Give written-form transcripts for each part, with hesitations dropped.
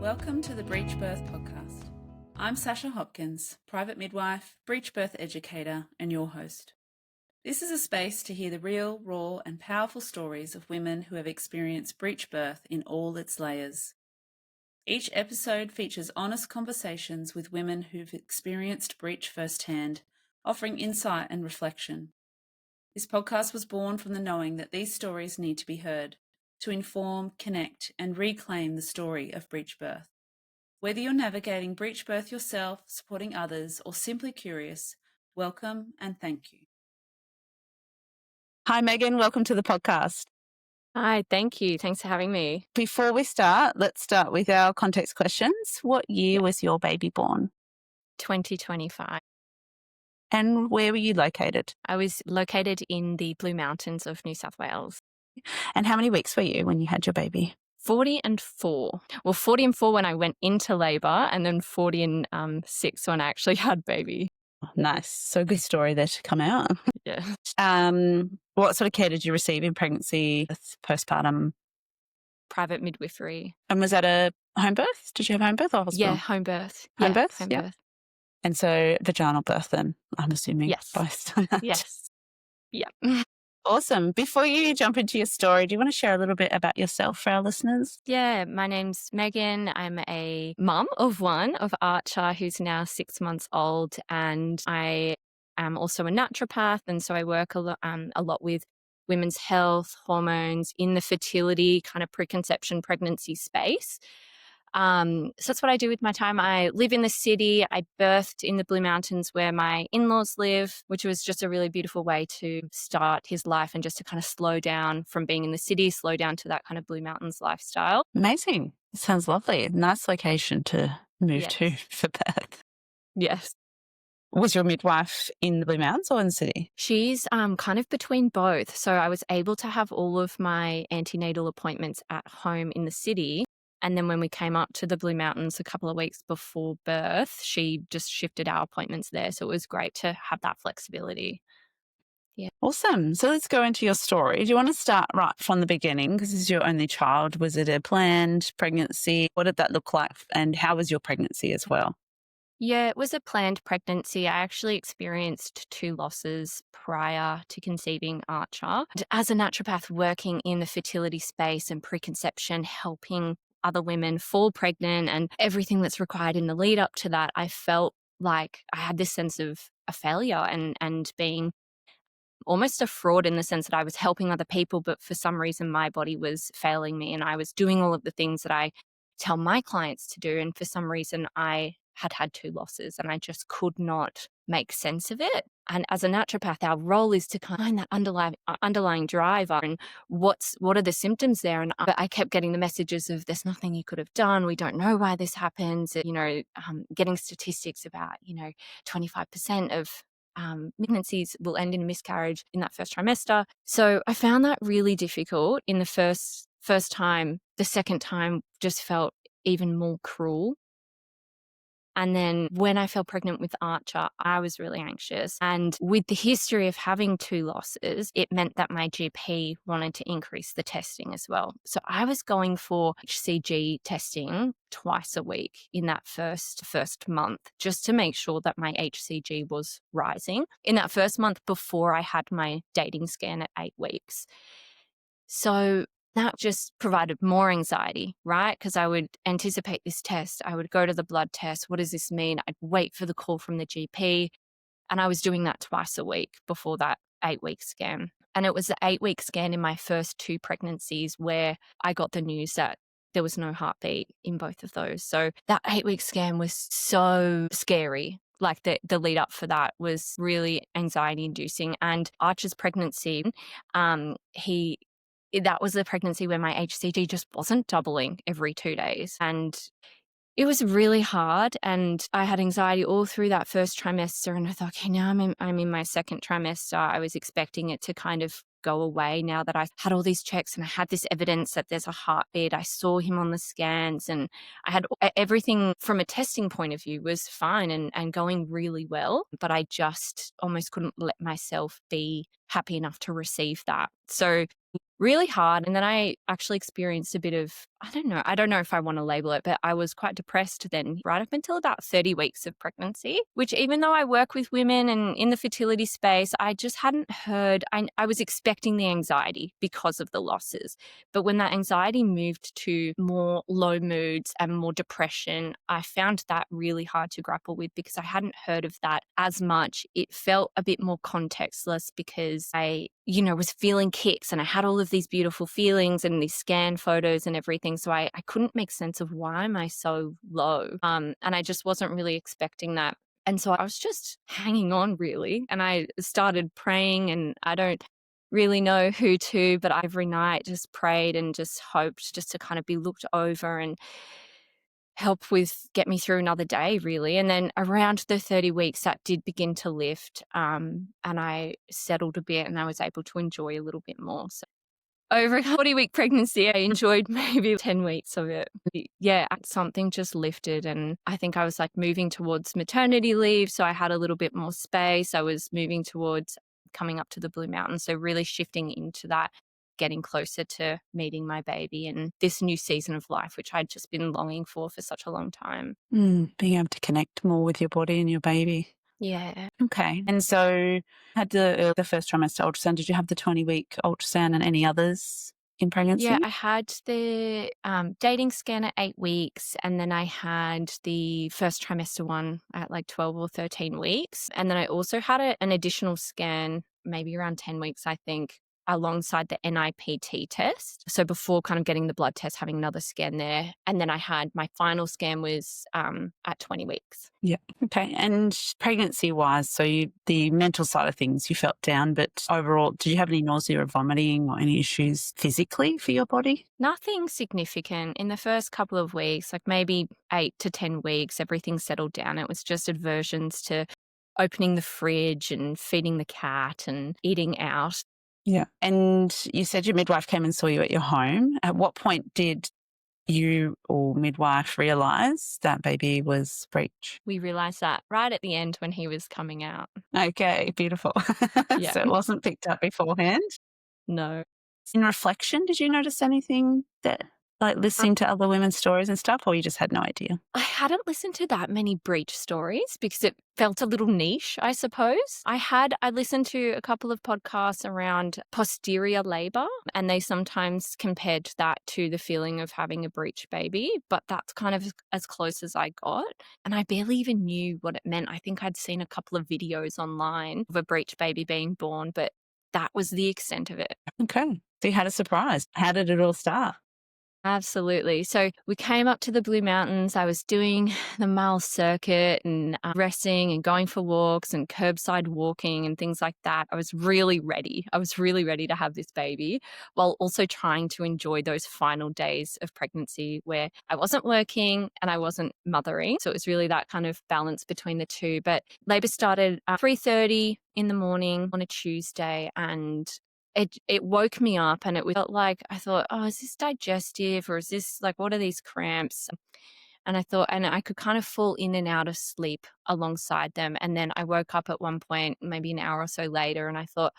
Welcome to the Breech Birth podcast. I'm Sasha Hopkins, private midwife, breech birth educator, and your host. This is a space to hear the real, raw, and powerful stories of women who have experienced breech birth in all its layers. Each episode features honest conversations with women who've experienced breech firsthand, offering insight and reflection. This podcast was born from the knowing that these stories need to be heard to inform, connect, and reclaim the story of breech birth. Whether you're navigating breech birth yourself, supporting others, or simply curious, welcome and thank you. Hi, Megan. Welcome to the podcast. Hi, thank you. Thanks for having me. Before we start, let's start with our context questions. What year was your baby born? 2025. And where were you located? I was located in the Blue Mountains of New South Wales. And how many weeks were you when you had your baby? 40 and 4. Well, 40 and 4 when I went into labour, and then 40 and 6 when I actually had baby. Nice. So good story there to come out. Yeah. What sort of care did you receive in pregnancy, postpartum? Private midwifery. And was that a home birth? Did you have home birth or hospital? Yeah, home birth. Home birth? Home Yeah. birth. And so vaginal birth then, I'm assuming. Yes. Both. Yes. Yeah. Awesome. Before you jump into your story, do you want to share a little bit about yourself for our listeners? Yeah, my name's Megan. I'm a mum of one, of Archer, who's now 6 months old, and I am also a naturopath, and so I work a lot with women's health, hormones, in the fertility kind of preconception pregnancy space. So that's what I do with my time. I live in the city. I birthed in the Blue Mountains where my in-laws live, which was just a really beautiful way to start his life and just to kind of slow down from being in the city, slow down to that kind of Blue Mountains lifestyle. Amazing. It sounds lovely. Nice location to move to for birth. Yes. Was your midwife in the Blue Mountains or in the city? She's kind of between both. So I was able to have all of my antenatal appointments at home in the city. And then when we came up to the Blue Mountains a couple of weeks before birth, she just shifted our appointments there. So it was great to have that flexibility. Yeah. Awesome. So let's go into your story. Do you want to start right from the beginning? Because this is your only child. Was it a planned pregnancy? What did that look like? And how was your pregnancy as well? Yeah, it was a planned pregnancy. I actually experienced 2 losses prior to conceiving Archer. As a naturopath working in the fertility space and preconception, helping other women fall pregnant and everything that's required in the lead up to that, I felt like I had this sense of a failure and being almost a fraud in the sense that I was helping other people, but for some reason my body was failing me and I was doing all of the things that I tell my clients to do. And for some reason I had 2 losses and I just could not make sense of it. And as a naturopath, our role is to find that underlying driver and what are the symptoms there. And I kept getting the messages of there's nothing you could have done. We don't know why this happens. Getting statistics about, 25% of pregnancies will end in miscarriage in that first trimester. So I found that really difficult in the first time. The second time just felt even more cruel. And then when I fell pregnant with Archer, I was really anxious. And with the history of having 2 losses, it meant that my GP wanted to increase the testing as well. So I was going for HCG testing twice a week in that first month, just to make sure that my HCG was rising. In that first month before I had my dating scan at 8 weeks. So that just provided more anxiety, right? Because I would anticipate this test. I would go to the blood test. What does this mean? I'd wait for the call from the GP. And I was doing that twice a week before that 8-week scan. And it was the 8-week scan in my first 2 pregnancies where I got the news that there was no heartbeat in both of those. So that 8-week scan was so scary. Like the lead up for that was really anxiety inducing. And Archer's pregnancy, that was the pregnancy where my HCG just wasn't doubling every 2 days. And it was really hard. And I had anxiety all through that first trimester. And I thought, okay, now I'm in my second trimester. I was expecting it to kind of go away now that I had all these checks and I had this evidence that there's a heartbeat. I saw him on the scans and I had everything from a testing point of view was fine and going really well. But I just almost couldn't let myself be happy enough to receive that. So really hard. And then I actually experienced a bit of, I don't know if I want to label it, but I was quite depressed then, right up until about 30 weeks of pregnancy, which even though I work with women and in the fertility space, I just hadn't heard, I was expecting the anxiety because of the losses. But when that anxiety moved to more low moods and more depression, I found that really hard to grapple with because I hadn't heard of that as much. It felt a bit more contextless because I was feeling kicks and I had all of these beautiful feelings and these scan photos and everything. So I couldn't make sense of why am I so low? And I just wasn't really expecting that. And so I was just hanging on really. And I started praying, and I don't really know who to, but every night just prayed and just hoped just to kind of be looked over and get me through another day really. And then around the 30 weeks that did begin to lift, and I settled a bit and I was able to enjoy a little bit more. So over a 40-week pregnancy, I enjoyed maybe 10 weeks of it. Yeah, something just lifted, and I think I was like moving towards maternity leave, so I had a little bit more space. I was moving towards coming up to the Blue Mountains, so really shifting into that, getting closer to meeting my baby and this new season of life, which I'd just been longing for such a long time. Being able to connect more with your body and your baby. Yeah. Okay. And so had the first trimester ultrasound. Did you have the 20-week ultrasound and any others in pregnancy? Yeah, I had the dating scan at 8 weeks, and then I had the first trimester one at like 12 or 13 weeks. And then I also had an additional scan, maybe around 10 weeks, I think, alongside the NIPT test. So before kind of getting the blood test, having another scan there. And then I had my final scan was at 20 weeks. Yeah. Okay. And pregnancy-wise, so the mental side of things, you felt down, but overall, did you have any nausea or vomiting or any issues physically for your body? Nothing significant. In the first couple of weeks, like maybe 8 to 10 weeks, everything settled down. It was just aversions to opening the fridge and feeding the cat and eating out. Yeah. And you said your midwife came and saw you at your home. At what point did you or midwife realise that baby was Breech? We realised that right at the end when he was coming out. Okay, beautiful. Yeah. So it wasn't picked up beforehand? No. In reflection, did you notice anything that, like listening to other women's stories and stuff, or you just had no idea? I hadn't listened to that many Breech stories because it felt a little niche, I suppose. I listened to a couple of podcasts around posterior labour, and they sometimes compared that to the feeling of having a Breech baby, but that's kind of as close as I got. And I barely even knew what it meant. I think I'd seen a couple of videos online of a Breech baby being born, but that was the extent of it. Okay. So you had a surprise. How did it all start? Absolutely. So we came up to the Blue Mountains. I was doing the mile circuit and resting and going for walks and curbside walking and things like that. I was really ready. I was really ready to have this baby while also trying to enjoy those final days of pregnancy where I wasn't working and I wasn't mothering. So it was really that kind of balance between the two. But labour started at 3:30 in the morning on a Tuesday, and it woke me up, and it felt like I thought, oh, is this digestive, or is this like, what are these cramps? And I thought, and I could kind of fall in and out of sleep alongside them. And then I woke up at one point, maybe an hour or so later, and I thought,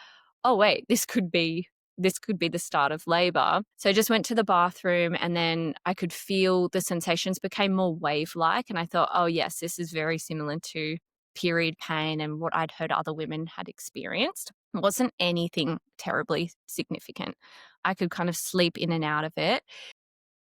oh wait, this could be the start of labor. So I just went to the bathroom, and then I could feel the sensations became more wave-like. And I thought, oh yes, this is very similar to period pain and what I'd heard other women had experienced. It wasn't anything terribly significant. I could kind of sleep in and out of it.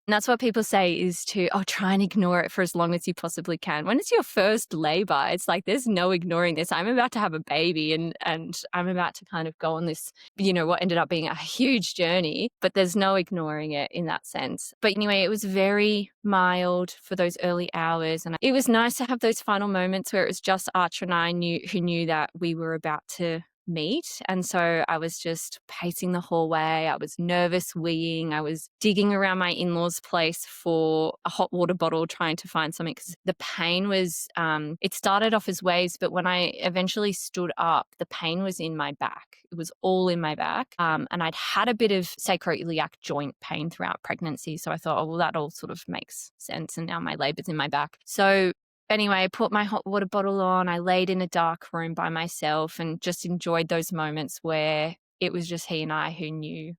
And that's what people say is to, try and ignore it for as long as you possibly can. When it's your first labor, it's like, there's no ignoring this. I'm about to have a baby and I'm about to kind of go on this, what ended up being a huge journey, but there's no ignoring it in that sense. But anyway, it was very mild for those early hours. And it was nice to have those final moments where it was just Archer and I who knew that we were about to meet. And so I was just pacing the hallway. I was nervous weeing. I was digging around my in-laws' place for a hot water bottle, trying to find something because the pain was, it started off as waves, but when I eventually stood up, the pain was in my back. It was all in my back. And I'd had a bit of sacroiliac joint pain throughout pregnancy. So I thought, oh, well, that all sort of makes sense. And now my labor's in my back. So anyway, I put my hot water bottle on. I laid in a dark room by myself and just enjoyed those moments where it was just he and I who knew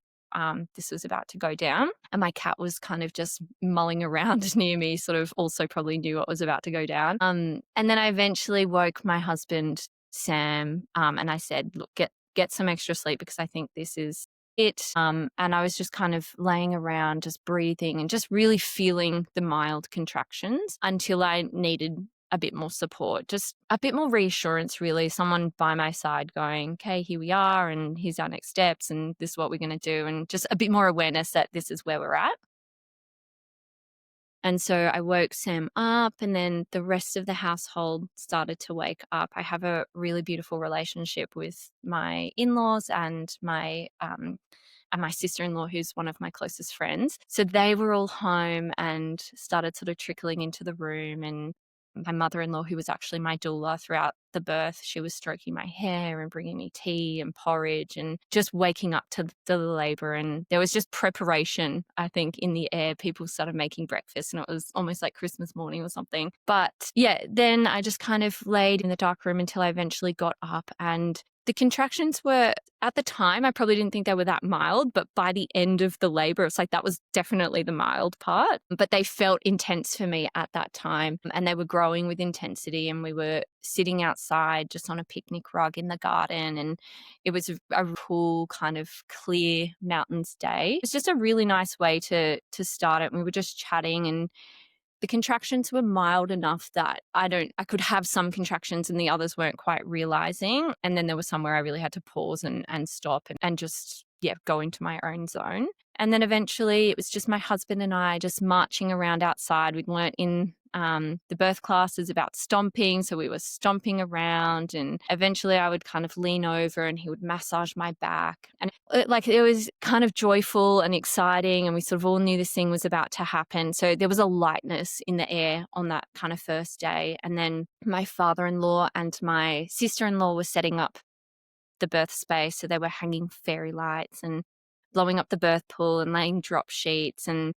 this was about to go down. And my cat was kind of just mulling around near me, sort of also probably knew what was about to go down. And then I eventually woke my husband, Sam, and I said, look, get some extra sleep because I think this is it. And I was just kind of laying around, just breathing and just really feeling the mild contractions until I needed a bit more support, just a bit more reassurance, really. Someone by my side going, okay, here we are, and here's our next steps, and this is what we're going to do, and just a bit more awareness that this is where we're at. And so I woke Sam up, and then the rest of the household started to wake up. I have a really beautiful relationship with my in-laws and my sister-in-law, who's one of my closest friends. So they were all home and started sort of trickling into the room. And my mother-in-law, who was actually my doula throughout the birth, she was stroking my hair and bringing me tea and porridge and just waking up to the labor. And there was just preparation, I think, in the air. People started making breakfast and it was almost like Christmas morning or something. But yeah, then I just kind of laid in the dark room until I eventually got up, and the contractions were, at the time, I probably didn't think they were that mild, but by the end of the labor, it's like that was definitely the mild part. But they felt intense for me at that time, and they were growing with intensity. And we were sitting outside just on a picnic rug in the garden, and it was a cool kind of clear mountains day. It was just a really nice way to start it. And we were just chatting, and the contractions were mild enough that I could have some contractions and the others weren't quite realizing. And then there was somewhere I really had to pause and stop and just, go into my own zone. And then eventually it was just my husband and I just marching around outside. We'd learnt in the birth classes about stomping. So we were stomping around, and eventually I would kind of lean over and he would massage my back. And it was kind of joyful and exciting, and we sort of all knew this thing was about to happen. So there was a lightness in the air on that kind of first day. And then my father-in-law and my sister-in-law were setting up the birth space. So they were hanging fairy lights and blowing up the birth pool and laying drop sheets and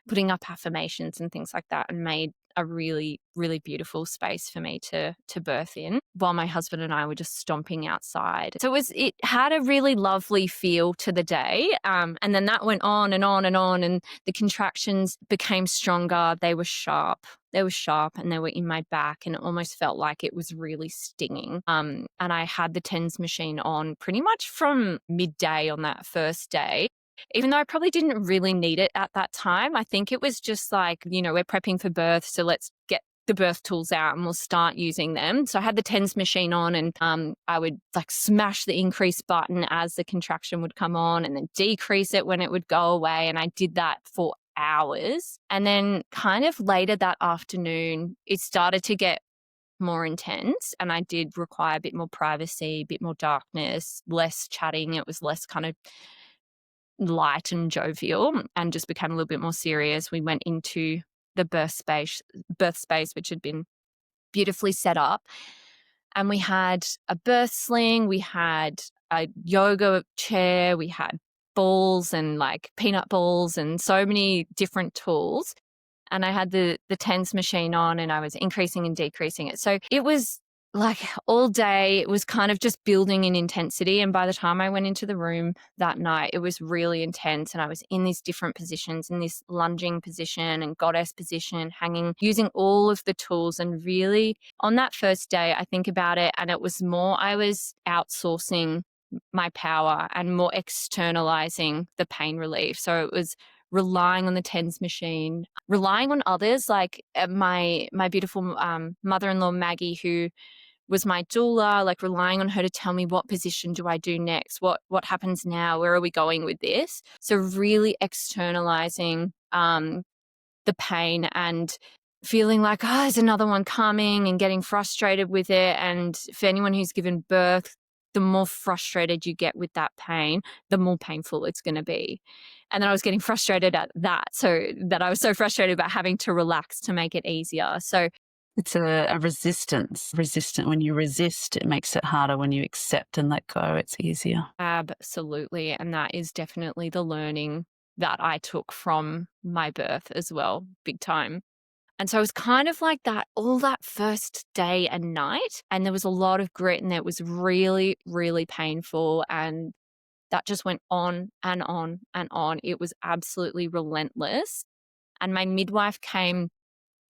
putting up affirmations and things like that, and made a really, really beautiful space for me to birth in while my husband and I were just stomping outside. So it had a really lovely feel to the day. And then that went on and on and on, and the contractions became stronger. They were sharp, and they were in my back, and it almost felt like it was really stinging. And I had the TENS machine on pretty much from midday on that first day. Even though I probably didn't really need it at that time. I think it was just like, we're prepping for birth, so let's get the birth tools out and we'll start using them. So I had the TENS machine on, and I would like smash the increase button as the contraction would come on, and then decrease it when it would go away. And I did that for hours. And then kind of later that afternoon, it started to get more intense, and I did require a bit more privacy, a bit more darkness, less chatting. It was less kind of light and jovial, and just became a little bit more serious. We went into the birth space, which had been beautifully set up, and we had a birth sling, we had a yoga chair, we had balls and like peanut balls and so many different tools. And I had the TENS machine on, and I was increasing and decreasing it. So it was like all day, it was kind of just building in intensity. And by the time I went into the room that night, it was really intense. And I was in these different positions, in this lunging position and goddess position, hanging, using all of the tools. And really on that first day, I think about it, and it was more, I was outsourcing my power and more externalizing the pain relief. So it was relying on the TENS machine, relying on others, like my beautiful mother-in-law, Maggie, who was my doula, like relying on her to tell me what position do I do next? What happens now? Where are we going with this? So really externalizing the pain and feeling like, there's another one coming, and getting frustrated with it. And for anyone who's given birth, the more frustrated you get with that pain, the more painful it's going to be. And then I was getting frustrated at that, so that I was so frustrated about having to relax to make it easier. So it's a resistance. When you resist, it makes it harder. When you accept and let go, it's easier. Absolutely. And that is definitely the learning that I took from my birth as well, big time. And so it was kind of like that all that first day and night. And there was a lot of grit, and it was really, really painful. And that just went on and on and on. It was absolutely relentless. And my midwife came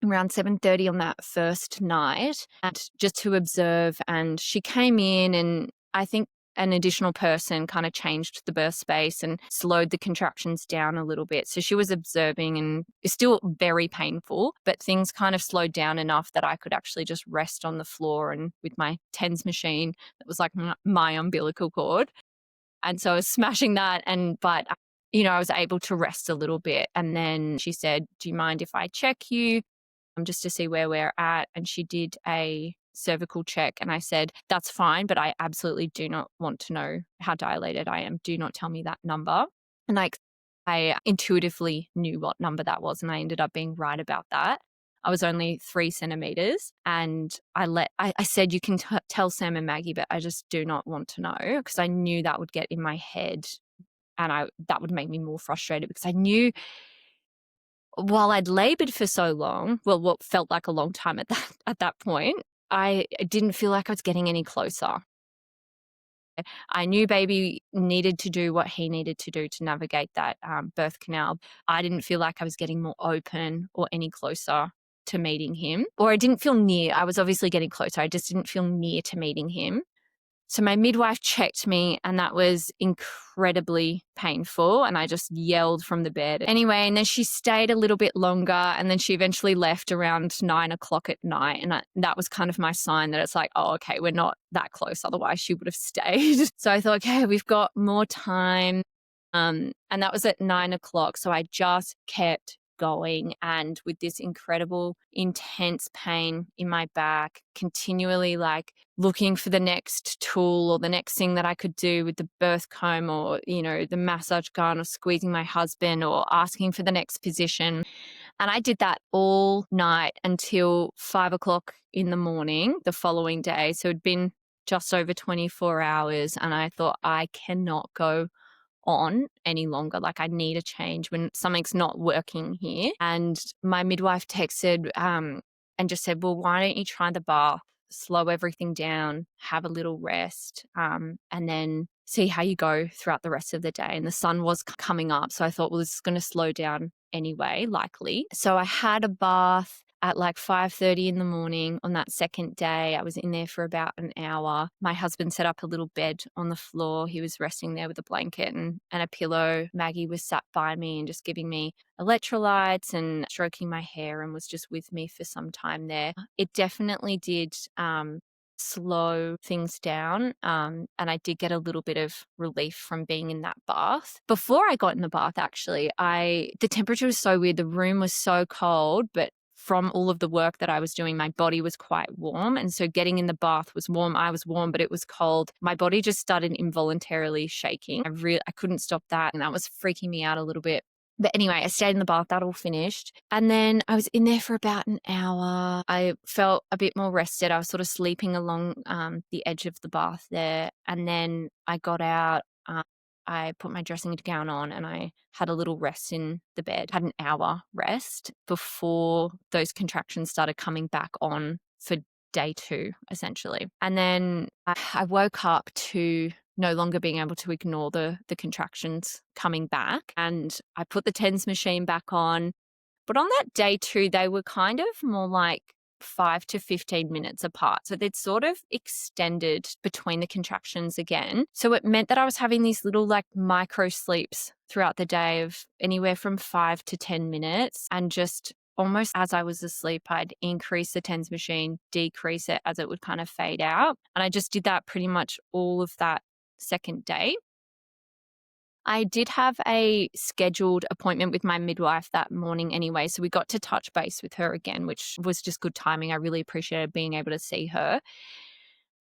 around 7:30 on that first night and just to observe. And she came in, and I think an additional person kind of changed the birth space and slowed the contractions down a little bit. So she was observing, and it's still very painful, but things kind of slowed down enough that I could actually just rest on the floor and with my TENS machine that was like my umbilical cord. And so I was smashing that, but I was able to rest a little bit. And then she said, "Do you mind if I check you just to see where we're at?" And she did a cervical check, and I said, "That's fine, but I absolutely do not want to know how dilated I am. Do not tell me that number." And I intuitively knew what number that was, and I ended up being right about that. I was only 3 centimeters, and I said, "You can tell Sam and Maggie, but I just do not want to know," because I knew that would get in my head, and that would make me more frustrated, because I knew while I'd labored for so long, well, what felt like a long time at that point, I didn't feel like I was getting any closer. I knew baby needed to do what he needed to do to navigate that birth canal. I didn't feel like I was getting more open or any closer to meeting him, or I didn't feel near. I was obviously getting closer. I just didn't feel near to meeting him. So my midwife checked me, and that was incredibly painful, and I just yelled from the bed. Anyway, and then she stayed a little bit longer, and then she eventually left around 9 o'clock at night, and that was kind of my sign that it's like, oh, okay, we're not that close, otherwise she would have stayed. So I thought, okay, we've got more time. And that was at 9 o'clock, so I just kept going, and with this incredible intense pain in my back, continually like looking for the next tool or the next thing that I could do with the birth comb, or the massage gun, or squeezing my husband, or asking for the next position. And I did that all night until 5 o'clock in the morning the following day. So it'd been just over 24 hours, and I thought, I cannot go on any longer. Like, I need a change when something's not working here. And my midwife texted and just said, well, why don't you try the bath, slow everything down, have a little rest, and then see how you go throughout the rest of the day. And the sun was coming up, so I thought, well, this is going to slow down anyway, likely. So I had a bath at like 5:30 in the morning on that second day. I was in there for about an hour. My husband set up a little bed on the floor. He was resting there with a blanket and a pillow. Maggie was sat by me and just giving me electrolytes and stroking my hair, and was just with me for some time there. It definitely did slow things down, and I did get a little bit of relief from being in that bath. Before I got in the bath, actually, the temperature was so weird. The room was so cold, but from all of the work that I was doing, my body was quite warm. And so getting in the bath was warm. I was warm, but it was cold. My body just started involuntarily shaking. I couldn't stop that, and that was freaking me out a little bit. But anyway, I stayed in the bath, that all finished. And then I was in there for about an hour. I felt a bit more rested. I was sort of sleeping along the edge of the bath there. And then I got out. I put my dressing gown on, and I had a little rest in the bed, had an hour rest before those contractions started coming back on for day 2, essentially. And then I woke up to no longer being able to ignore the contractions coming back, and I put the TENS machine back on. But on that day 2, they were kind of more like 5 to 15 minutes apart. So they'd sort of extended between the contractions again. So it meant that I was having these little like micro sleeps throughout the day of anywhere from 5 to 10 minutes. And just almost as I was asleep, I'd increase the TENS machine, decrease it as it would kind of fade out. And I just did that pretty much all of that second day. I did have a scheduled appointment with my midwife that morning anyway, so we got to touch base with her again, which was just good timing. I really appreciated being able to see her.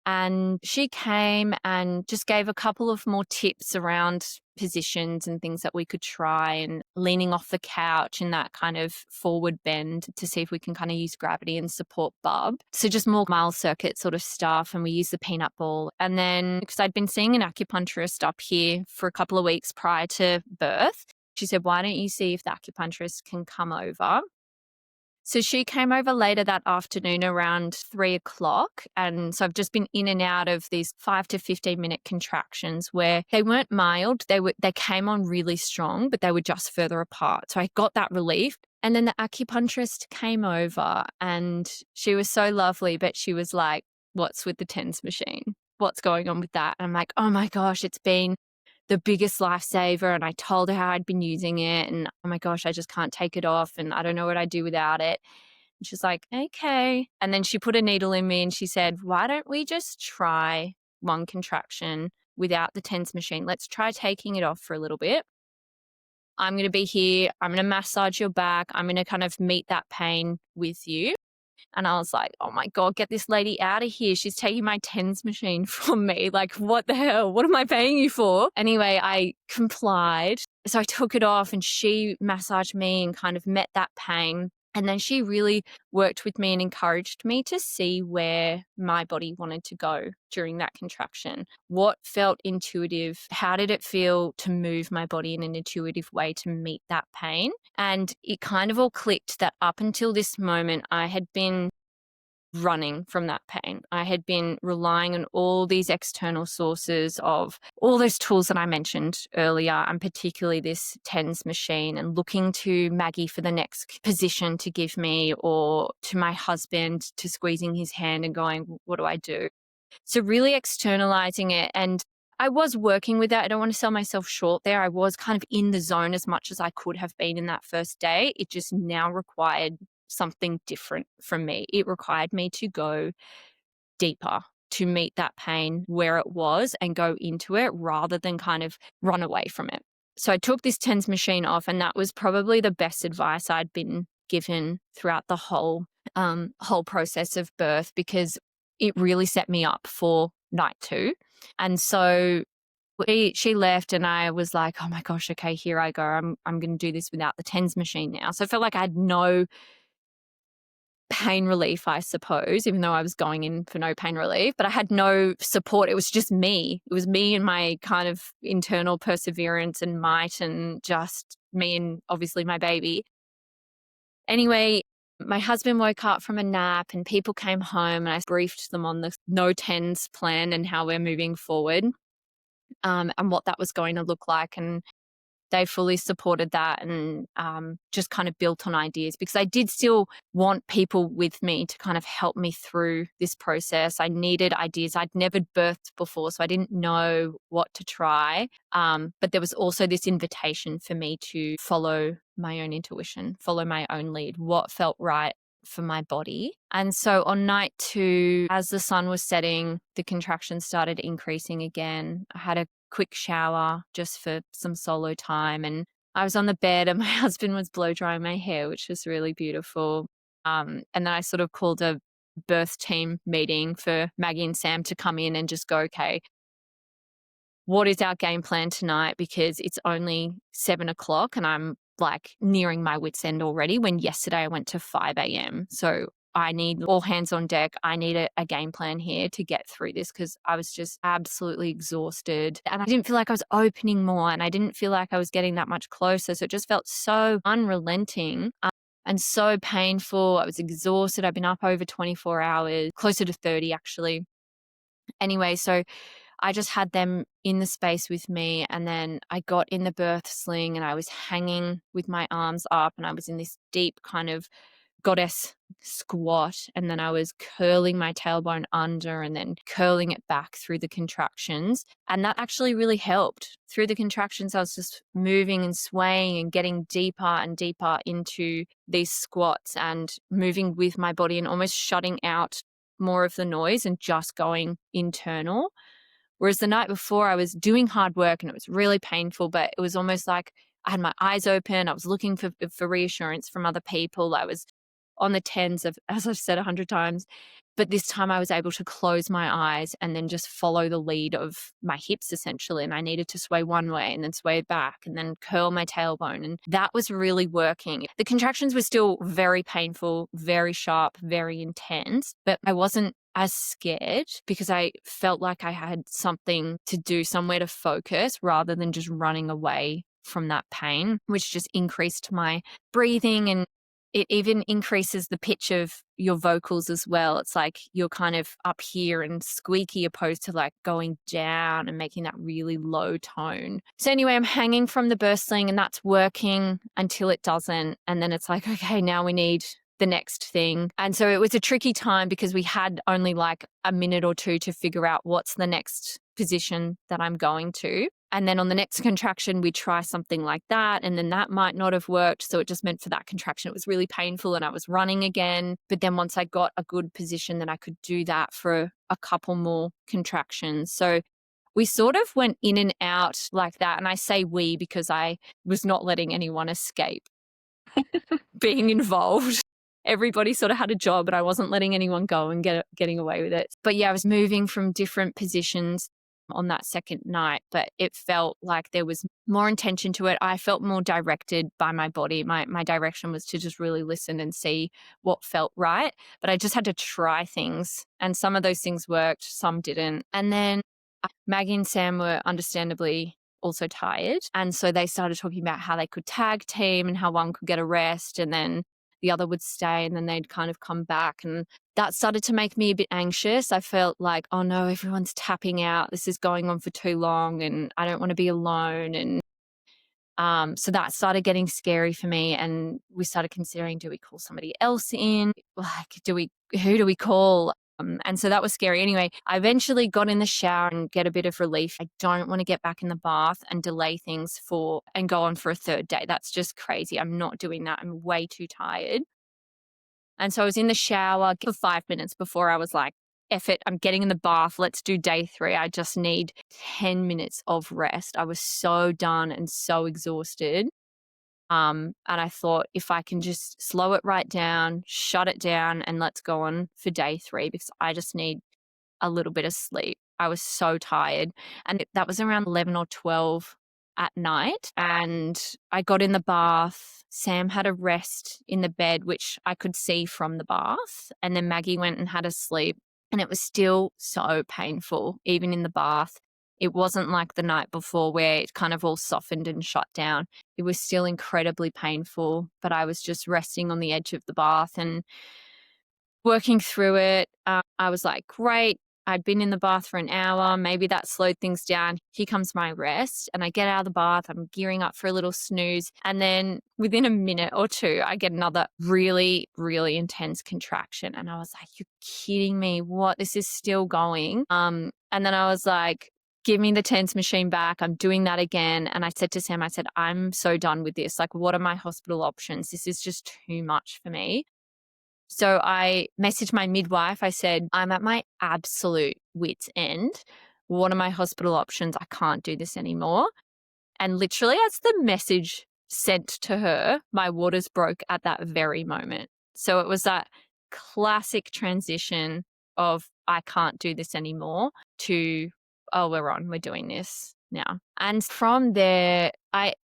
And she came and just gave a couple of more tips around positions and things that we could try, and leaning off the couch in that kind of forward bend to see if we can kind of use gravity and support bub. So just more mile circuit sort of stuff. And we used the peanut ball. And then, because I'd been seeing an acupuncturist up here for a couple of weeks prior to birth, she said, why don't you see if the acupuncturist can come over? So she came over later that afternoon around 3 o'clock. And so I've just been in and out of these 5 to 15-minute contractions where they weren't mild. They came on really strong, but they were just further apart. So I got that relief. And then the acupuncturist came over and she was so lovely, but she was like, "What's with the TENS machine? What's going on with that?" And I'm like, "Oh my gosh, it's been the biggest lifesaver." And I told her how I'd been using it and, "Oh my gosh, I just can't take it off and I don't know what I'd do without it." And she's like, "Okay." And then she put a needle in me and she said, "Why don't we just try one contraction without the TENS machine? Let's try taking it off for a little bit. I'm going to be here. I'm going to massage your back. I'm going to kind of meet that pain with you." And I was like, "Oh my God, get this lady out of here. She's taking my TENS machine from me. Like, what the hell? What am I paying you for?" Anyway, I complied. So I took it off and she massaged me and kind of met that pain. And then she really worked with me and encouraged me to see where my body wanted to go during that contraction. What felt intuitive? How did it feel to move my body in an intuitive way to meet that pain? And it kind of all clicked that up until this moment, I had been running from that pain. I had been relying on all these external sources of all those tools that I mentioned earlier, and particularly this TENS machine, and looking to Maggie for the next position to give me, or to my husband to squeezing his hand and going, "What do I do?" So really externalizing it. And I was working with that. I don't want to sell myself short there. I was kind of in the zone as much as I could have been in that first day. It just now required something different from me. It required me to go deeper to meet that pain where it was and go into it rather than kind of run away from it. So I took this TENS machine off, and that was probably the best advice I'd been given throughout the whole process of birth, because it really set me up for night 2. And so she left and I was like, "Oh my gosh, okay, here I go. I'm going to do this without the TENS machine now." So I felt like I had no pain relief, I suppose, even though I was going in for no pain relief, but I had no support. It was just me. It was me and my kind of internal perseverance and might, and just me and obviously my baby. Anyway, my husband woke up from a nap and people came home and I briefed them on the no TENS plan and how we're moving forward, and what that was going to look like. And they fully supported that, and just kind of built on ideas, because I did still want people with me to kind of help me through this process. I needed ideas. I'd never birthed before, so I didn't know what to try. But there was also this invitation for me to follow my own intuition, follow my own lead, what felt right for my body. And so on night 2, as the sun was setting, the contractions started increasing again. I had a quick shower just for some solo time, and I was on the bed and my husband was blow drying my hair, which was really beautiful. And then I sort of called a birth team meeting for Maggie and Sam to come in and just go, "Okay, what is our game plan tonight?" Because it's only 7 o'clock and I'm like nearing my wit's end already, when yesterday I went to 5 a.m. So I need all hands on deck. I need a game plan here to get through this, because I was just absolutely exhausted and I didn't feel like I was opening more, and I didn't feel like I was getting that much closer. So it just felt so unrelenting. And so painful. I was exhausted. I've been up over 24 hours, closer to 30 actually. Anyway, so I just had them in the space with me, and then I got in the birth sling and I was hanging with my arms up, and I was in this deep kind of goddess squat, and then I was curling my tailbone under and then curling it back through the contractions. And that actually really helped. Through the contractions, I was just moving and swaying and getting deeper and deeper into these squats and moving with my body and almost shutting out more of the noise and just going internal. Whereas the night before I was doing hard work and it was really painful, but it was almost like I had my eyes open. I was looking for reassurance from other people. I was on the TENS, of, as I've said 100 times, but this time I was able to close my eyes and then just follow the lead of my hips essentially. And I needed to sway one way and then sway back and then curl my tailbone. And that was really working. The contractions were still very painful, very sharp, very intense, but I wasn't as scared because I felt like I had something to do, somewhere to focus rather than just running away from that pain, which just increased my breathing and it even increases the pitch of your vocals as well. It's like you're kind of up here and squeaky opposed to like going down and making that really low tone. So anyway, I'm hanging from the birth sling and that's working until it doesn't. And then it's like, okay, now we need the next thing. And so it was a tricky time because we had only like a minute or two to figure out what's the next position that I'm going to. And then on the next contraction, we try something like that. And then that might not have worked. So it just meant for that contraction, it was really painful and I was running again. But then once I got a good position, then I could do that for a couple more contractions. So we sort of went in and out like that. And I say we because I was not letting anyone escape being involved. Everybody sort of had a job, but I wasn't letting anyone go and getting away with it. But yeah, I was moving from different positions on that second night, but it felt like there was more intention to it. I felt more directed by my body. My direction was to just really listen and see what felt right. But I just had to try things. And some of those things worked, some didn't. And then Maggie and Sam were understandably also tired. And so they started talking about how they could tag team and how one could get a rest and then the other would stay and then they'd kind of come back. And that started to make me a bit anxious. I felt like, oh no, everyone's tapping out. This is going on for too long and I don't want to be alone. And so that started getting scary for me. And we started considering, do we call somebody else in? Like, who do we call? And so that was scary. Anyway, I eventually got in the shower and get a bit of relief. I don't want to get back in the bath and delay things and go on for a third day. That's just crazy. I'm not doing that. I'm way too tired. And so I was in the shower for 5 minutes before I was like, F it, I'm getting in the bath. Let's do day 3. I just need 10 minutes of rest. I was so done and so exhausted. And I thought if I can just slow it right down, shut it down, and let's go on for day 3 because I just need a little bit of sleep. I was so tired. And that was around 11 or 12 at night. And I got in the bath. Sam had a rest in the bed, which I could see from the bath. And then Maggie went and had a sleep. And it was still so painful, even in the bath. It wasn't like the night before where it kind of all softened and shut down. It was still incredibly painful, but I was just resting on the edge of the bath and working through it. I was like, great. I'd been in the bath for an hour. Maybe that slowed things down. Here comes my rest. And I get out of the bath. I'm gearing up for a little snooze. And then within a minute or two, I get another really, really intense contraction. And I was like, you're kidding me. What? This is still going. And then I was like, give me the TENS machine back. I'm doing that again. And I said to Sam, I'm so done with this. Like, what are my hospital options? This is just too much for me. So I messaged my midwife. I said, I'm at my absolute wit's end. What are my hospital options? I can't do this anymore. And literally as the message sent to her, my waters broke at that very moment. So it was that classic transition of I can't do this anymore to, oh, we're doing this now. And from there,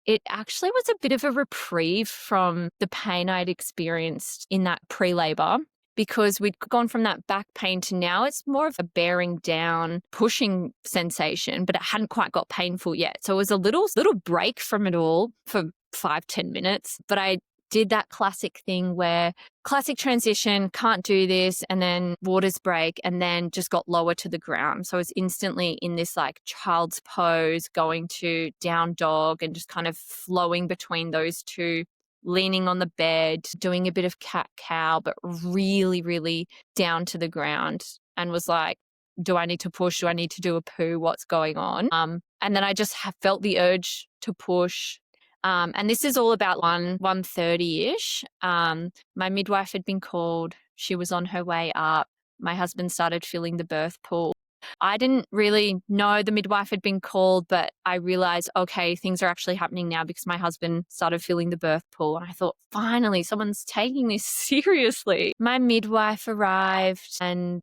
it actually was a bit of a reprieve from the pain I'd experienced in that pre-labor because we'd gone from that back pain to now it's more of a bearing down, pushing sensation, but it hadn't quite got painful yet. So it was a little break from it all for 5-10 minutes, but I did that classic thing where classic transition, can't do this, and then waters break, and then just got lower to the ground. So I was instantly in this like child's pose, going to down dog and just kind of flowing between those two, leaning on the bed, doing a bit of cat-cow, but really, really down to the ground, and was like, do I need to push? Do I need to do a poo? What's going on? And then I just felt the urge to push. And this is all about 1:30-ish. My midwife had been called. She was on her way up. My husband started filling the birth pool. I didn't really know the midwife had been called, but I realized, okay, things are actually happening now because my husband started filling the birth pool. And I thought, finally, someone's taking this seriously. My midwife arrived and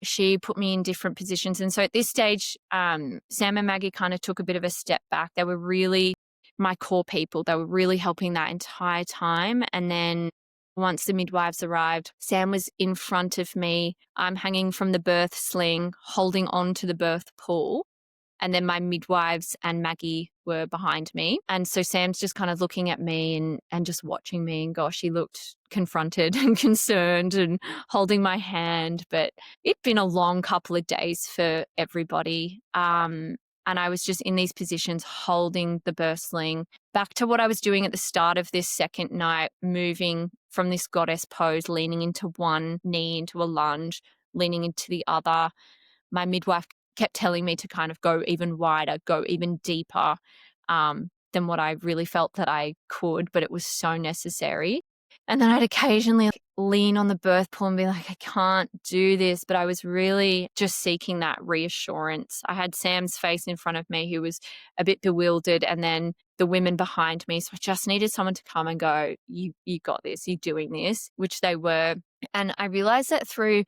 she put me in different positions. And so at this stage, Sam and Maggie kind of took a bit of a step back. They were really my core people. They were really helping that entire time. And then once the midwives arrived, Sam was in front of me. I'm hanging from the birth sling, holding on to the birth pool. And then my midwives and Maggie were behind me. And so Sam's just kind of looking at me and just watching me. And gosh, he looked confronted and concerned and holding my hand. But it'd been a long couple of days for everybody. And I was just in these positions holding the birth sling. Back to what I was doing at the start of this second night, moving from this goddess pose, leaning into one knee into a lunge, leaning into the other. My midwife kept telling me to kind of go even wider, go even deeper than what I really felt that I could, but it was so necessary. And then I'd occasionally lean on the birth pool and be like, I can't do this. But I was really just seeking that reassurance. I had Sam's face in front of me who was a bit bewildered, and then the women behind me. So I just needed someone to come and go, you got this, you're doing this, which they were. And I realized that through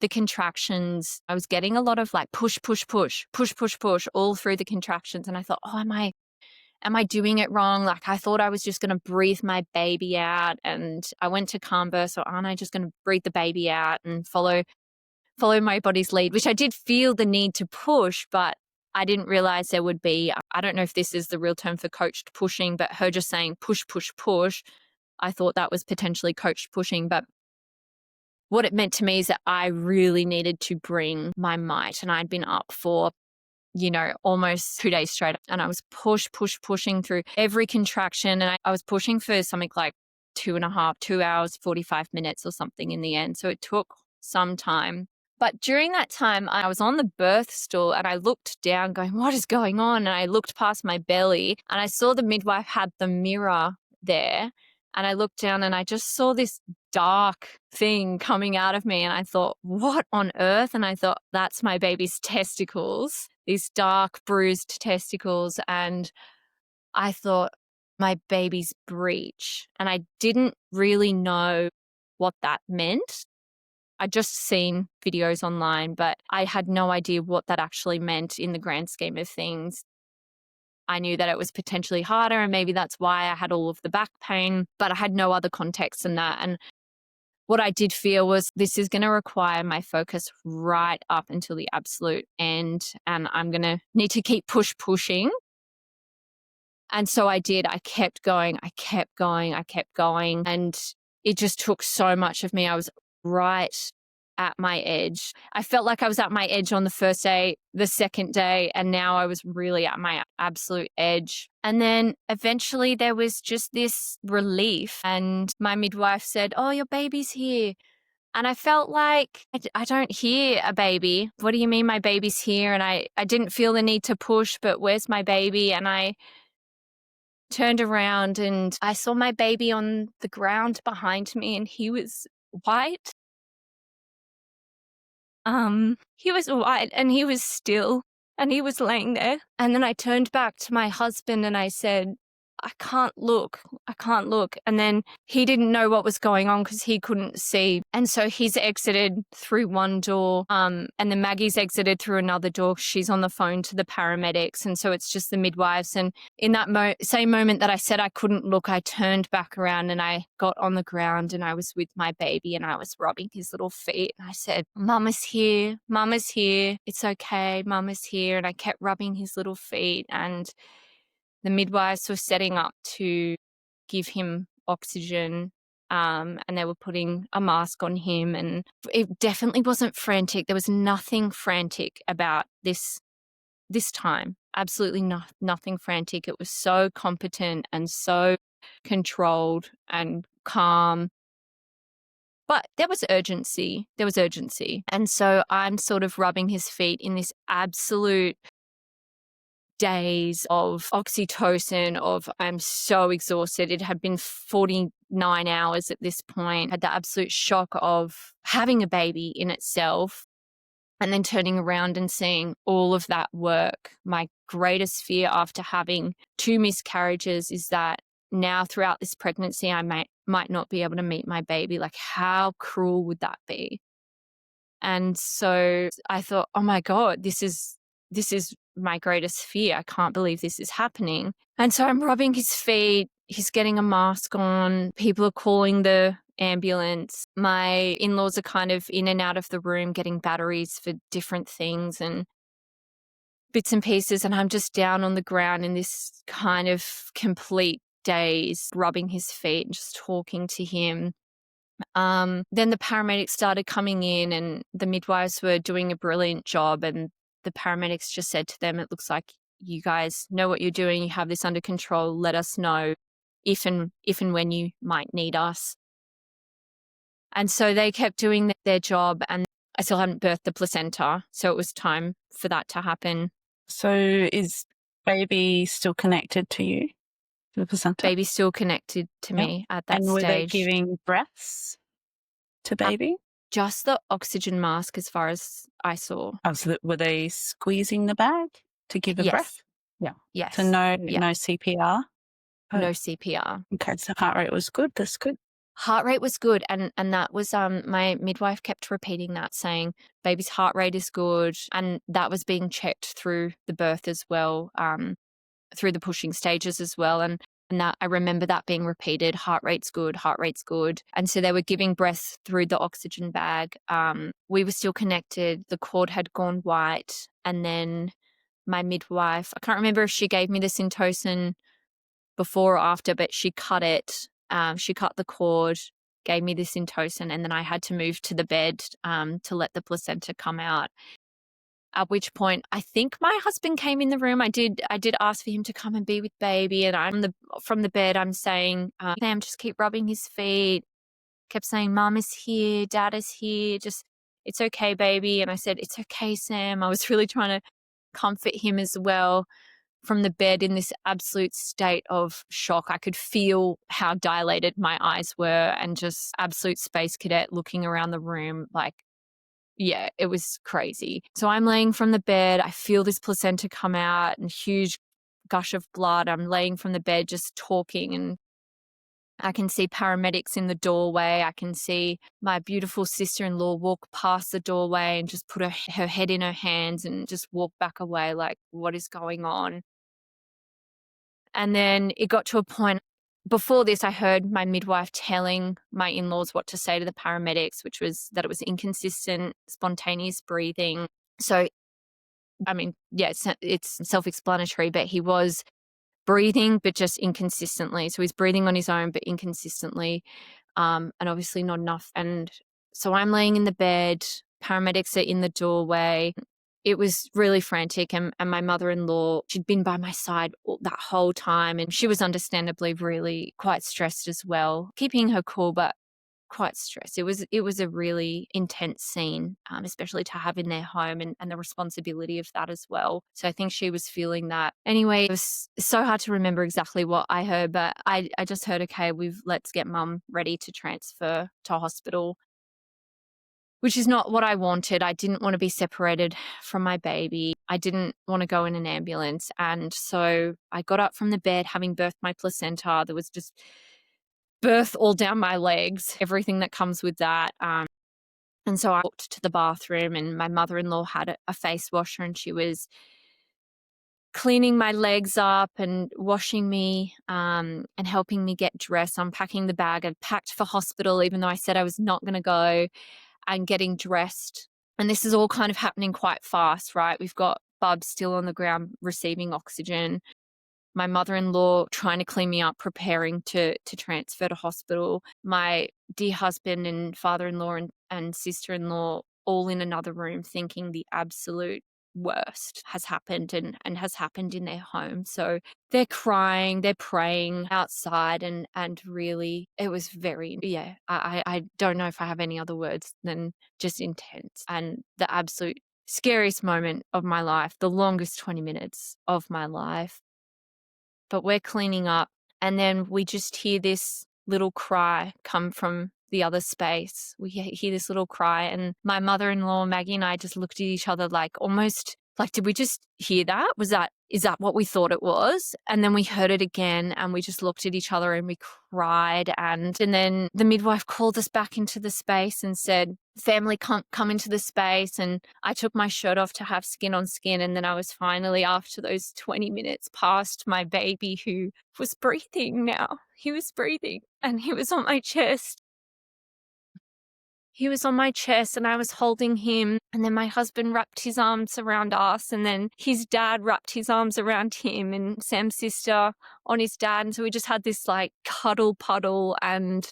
the contractions, I was getting a lot of like push, push, push, push, push, push all through the contractions. And I thought, oh, am I doing it wrong? Like I thought I was just going to breathe my baby out, and I went to Homebirth, so aren't I just going to breathe the baby out and follow my body's lead, which I did feel the need to push, but I didn't realize there would be, I don't know if this is the real term for coached pushing, but her just saying push, push, push, I thought that was potentially coached pushing. But what it meant to me is that I really needed to bring my might, and I'd been up for almost 2 days straight. And I was pushing through every contraction. And I was pushing for something like 2 hours, 45 minutes or something in the end. So it took some time. But during that time, I was on the birth stool and I looked down going, what is going on? And I looked past my belly and I saw the midwife had the mirror there. And I looked down and I just saw this dark thing coming out of me. And I thought, what on earth? And I thought, that's my baby's testicles, these dark bruised testicles. And I thought, my baby's breech. And I didn't really know what that meant. I'd just seen videos online, but I had no idea what that actually meant in the grand scheme of things. I knew that it was potentially harder, and maybe that's why I had all of the back pain, but I had no other context than that. And what I did feel was this is going to require my focus right up until the absolute end, and I'm going to need to keep pushing. And so I did. I kept going, and it just took so much of me. I was right at my edge. I felt like I was at my edge on the first day, the second day, and now I was really at my absolute edge. And then eventually there was just this relief, and my midwife said, oh, your baby's here. And I felt like I don't hear a baby. What do you mean my baby's here? And I didn't feel the need to push, but where's my baby? And I turned around and I saw my baby on the ground behind me, and he was white. He was white and he was still, and he was laying there. And then I turned back to my husband and I said, I can't look. And then he didn't know what was going on because he couldn't see. And so he's exited through one door, and then Maggie's exited through another door. She's on the phone to the paramedics. And so it's just the midwives. And in that same moment that I said I couldn't look, I turned back around and I got on the ground and I was with my baby and I was rubbing his little feet. And I said, Mama's here. It's okay. Mama's here. And I kept rubbing his little feet, and the midwives were setting up to give him oxygen, and they were putting a mask on him. And it definitely wasn't frantic. There was nothing frantic about this time. Absolutely nothing frantic. It was so competent and so controlled and calm. But there was urgency. And so I'm sort of rubbing his feet in this absolute days of oxytocin, of I'm so exhausted. It had been 49 hours at this point. I had the absolute shock of having a baby in itself, and then turning around and seeing all of that work. My greatest fear after having 2 miscarriages is that now throughout this pregnancy, I might not be able to meet my baby. Like, how cruel would that be? And so I thought, oh my God, this is my greatest fear. I can't believe this is happening. And so I'm rubbing his feet. He's getting a mask on. People are calling the ambulance. My in-laws are kind of in and out of the room getting batteries for different things. And bits and pieces, and I'm just down on the ground in this kind of complete daze, rubbing his feet and just talking to him. Then the paramedics started coming in, and the midwives were doing a brilliant job, and the paramedics just said to them, "It looks like you guys know what you're doing. You have this under control. Let us know if and when you might need us." And so they kept doing their job, and I still hadn't birthed the placenta, so it was time for that to happen. So is baby still connected to you, to the placenta? Baby still connected to me at that And were they stage. giving breaths to baby? Just the oxygen mask as far as I saw. Oh, so were they squeezing the bag to give a Yes. breath? Yeah. Yes. So no CPR? No CPR. Okay, so heart rate was good. That's good. Heart rate was good, and that was my midwife kept repeating that, saying baby's heart rate is good, and that was being checked through the birth as well, through the pushing stages as well, and that I remember that being repeated, heart rate's good, and so they were giving breath through the oxygen bag. We were still connected. The cord had gone white, and then my midwife, I can't remember if she gave me the Syntocin before or after, but she cut it. She cut the cord, gave me the Syntocin, and then I had to move to the bed to let the placenta come out. At which point, I think my husband came in the room. I did ask for him to come and be with baby, and from the bed, I'm saying, Sam, just keep rubbing his feet. Kept saying, Mum is here, Dad is here. Just, it's okay, baby. And I said, it's okay, Sam. I was really trying to comfort him as well. From the bed in this absolute state of shock. I could feel how dilated my eyes were, and just absolute space cadet looking around the room like, yeah, it was crazy. So I'm laying from the bed. I feel this placenta come out and huge gush of blood. I'm laying from the bed just talking, and I can see paramedics in the doorway. I can see my beautiful sister-in-law walk past the doorway and just put her head in her hands and just walk back away like, what is going on? And then it got to a point, before this, I heard my midwife telling my in-laws what to say to the paramedics, which was that it was inconsistent, spontaneous breathing. So, I mean, yeah, it's self-explanatory, but he was breathing, but just inconsistently. So he's breathing on his own, but inconsistently, and obviously not enough. And so I'm laying in the bed, paramedics are in the doorway. It was really frantic, and my mother-in-law, she'd been by my side that whole time, and she was understandably really quite stressed as well, keeping her cool, but quite stressed. It was a really intense scene, especially to have in their home, and the responsibility of that as well. So I think she was feeling that. Anyway, it was so hard to remember exactly what I heard, but I just heard, okay, let's get Mum ready to transfer to hospital, which is not what I wanted. I didn't want to be separated from my baby. I didn't want to go in an ambulance. And so I got up from the bed, having birthed my placenta. There was just birth all down my legs, everything that comes with that. And so I walked to the bathroom, and my mother-in-law had a face washer, and she was cleaning my legs up and washing me, and helping me get dressed, unpacking the bag. I'd packed for hospital, even though I said I was not going to go, and getting dressed. And this is all kind of happening quite fast, right? We've got Bub still on the ground receiving oxygen. My mother-in-law trying to clean me up, preparing to transfer to hospital. My dear husband and father-in-law and sister-in-law all in another room, thinking the absolute worst has happened and has happened in their home. So they're crying, they're praying outside, and really it was very, I don't know if I have any other words than just intense, and the absolute scariest moment of my life, the longest 20 minutes of my life. But we're cleaning up, and then we just hear this little cry come from the other space. We hear this little cry, and my mother-in-law, Maggie, and I just looked at each other like, almost like, did we just hear that? Is that what we thought it was? And then we heard it again, and we just looked at each other and we cried. And then the midwife called us back into the space and said, family, come into the space. And I took my shirt off to have skin on skin. And then I was finally, after those 20 minutes, past my baby, who was breathing now. He was breathing, and he was on my chest. he was on my chest and I was holding him, and then my husband wrapped his arms around us, and then his dad wrapped his arms around him, and Sam's sister on his dad. And so we just had this like cuddle puddle, and